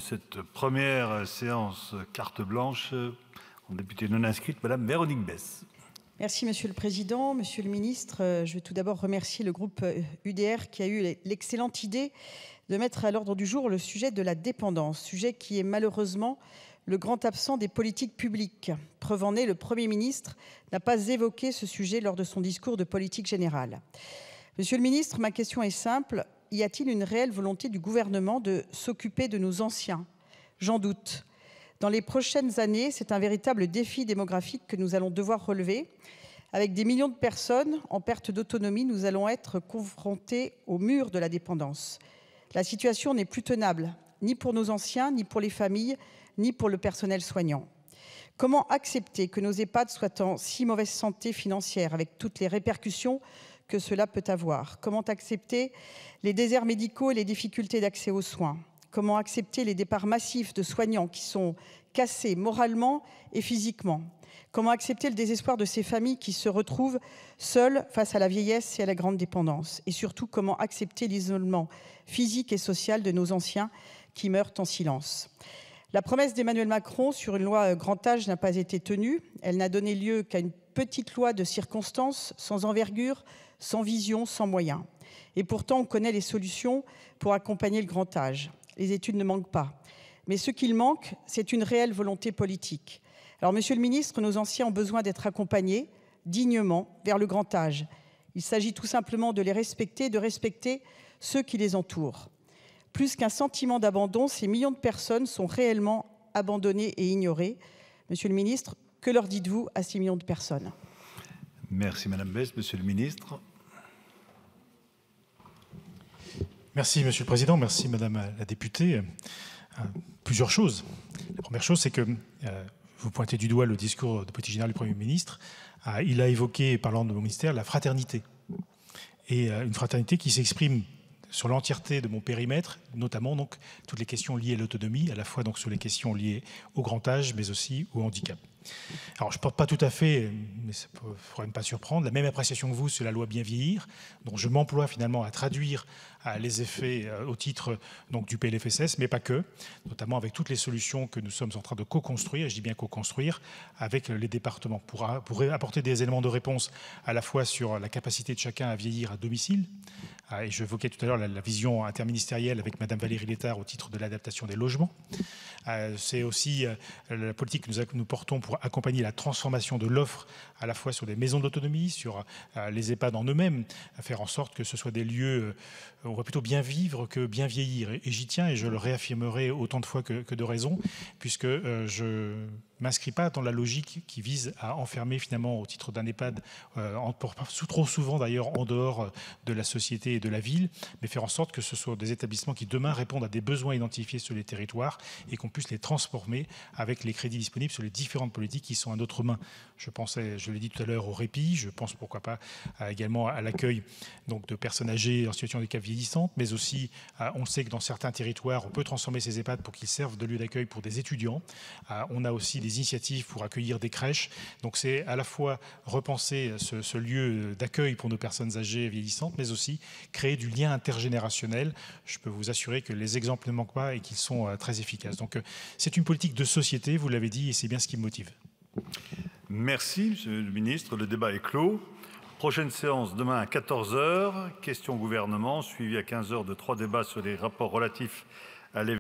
cette première séance carte blanche en députée non inscrite, Madame Véronique Besse. Merci Monsieur le Président. Monsieur le Ministre, je vais tout d'abord remercier le groupe UDR qui a eu l'excellente idée de mettre à l'ordre du jour le sujet de la dépendance, sujet qui est malheureusement le grand absent des politiques publiques. Preuve en est, le Premier ministre n'a pas évoqué ce sujet lors de son discours de politique générale. Monsieur le Ministre, ma question est simple. Y a-t-il une réelle volonté du gouvernement de s'occuper de nos anciens? J'en doute. Dans les prochaines années, c'est un véritable défi démographique que nous allons devoir relever. Avec des millions de personnes en perte d'autonomie, nous allons être confrontés au mur de la dépendance. La situation n'est plus tenable, ni pour nos anciens, ni pour les familles, ni pour le personnel soignant. Comment accepter que nos EHPAD soient en si mauvaise santé financière, avec toutes les répercussions que cela peut avoir? Comment accepter les déserts médicaux et les difficultés d'accès aux soins? Comment accepter les départs massifs de soignants qui sont cassés moralement et physiquement? Comment accepter le désespoir de ces familles qui se retrouvent seules face à la vieillesse et à la grande dépendance? Et surtout, comment accepter l'isolement physique et social de nos anciens qui meurent en silence? La promesse d'Emmanuel Macron sur une loi grand âge n'a pas été tenue. Elle n'a donné lieu qu'à une petite loi de circonstance, sans envergure, sans vision, sans moyens. Et pourtant, on connaît les solutions pour accompagner le grand âge. Les études ne manquent pas. Mais ce qu'il manque, c'est une réelle volonté politique. Alors, Monsieur le Ministre, nos anciens ont besoin d'être accompagnés dignement vers le grand âge. Il s'agit tout simplement de les respecter, de respecter ceux qui les entourent. Plus qu'un sentiment d'abandon, ces millions de personnes sont réellement abandonnées et ignorées. Monsieur le Ministre, que leur dites-vous à ces millions de personnes? Merci Madame Besse. Monsieur le Ministre. Merci Monsieur le Président, merci Madame la députée. Plusieurs choses. La première chose, c'est que vous pointez du doigt le discours de politique générale du Premier ministre. Il a évoqué, parlant de mon ministère, la fraternité. Et une fraternité qui s'exprime sur l'entièreté de mon périmètre, notamment donc toutes les questions liées à l'autonomie, à la fois donc sur les questions liées au grand âge, mais aussi au handicap. Alors, je ne porte pas tout à fait, mais ça ne pourrait pas surprendre, la même appréciation que vous sur la loi Bien vieillir, dont je m'emploie finalement à traduire les effets au titre donc, du PLFSS, mais pas que, notamment avec toutes les solutions que nous sommes en train de co-construire, je dis bien co-construire, avec les départements, pour apporter des éléments de réponse à la fois sur la capacité de chacun à vieillir à domicile, et j'évoquais tout à l'heure la vision interministérielle avec Madame Valérie Létard au titre de l'adaptation des logements. C'est aussi la politique que nous portons pour accompagner la transformation de l'offre à la fois sur des maisons d'autonomie, sur les EHPAD en eux-mêmes, à faire en sorte que ce soit des lieux où on va plutôt bien vivre que bien vieillir. Et j'y tiens et je le réaffirmerai autant de fois que de raison, puisque je m'inscris pas dans la logique qui vise à enfermer finalement au titre d'un EHPAD, trop souvent d'ailleurs en dehors de la société et de la ville, mais faire en sorte que ce soit des établissements qui demain répondent à des besoins identifiés sur les territoires et qu'on puisse les transformer avec les crédits disponibles sur les différentes politiques qui sont à notre main. Je pensais, je l'ai dit tout à l'heure, au répit, je pense pourquoi pas également à l'accueil donc de personnes âgées en situation de handicap vieillissante, mais aussi on sait que dans certains territoires on peut transformer ces EHPAD pour qu'ils servent de lieu d'accueil pour des étudiants. On a aussi des initiatives pour accueillir des crèches. Donc c'est à la fois repenser ce lieu d'accueil pour nos personnes âgées et vieillissantes, mais aussi créer du lien intergénérationnel. Je peux vous assurer que les exemples ne manquent pas et qu'ils sont très efficaces. Donc c'est une politique de société, vous l'avez dit, et c'est bien ce qui me motive. Merci, Monsieur le Ministre. Le débat est clos. Prochaine séance demain à 14 h. Questions au gouvernement, suivi à 15 h de 3 débats sur les rapports relatifs à l'événement.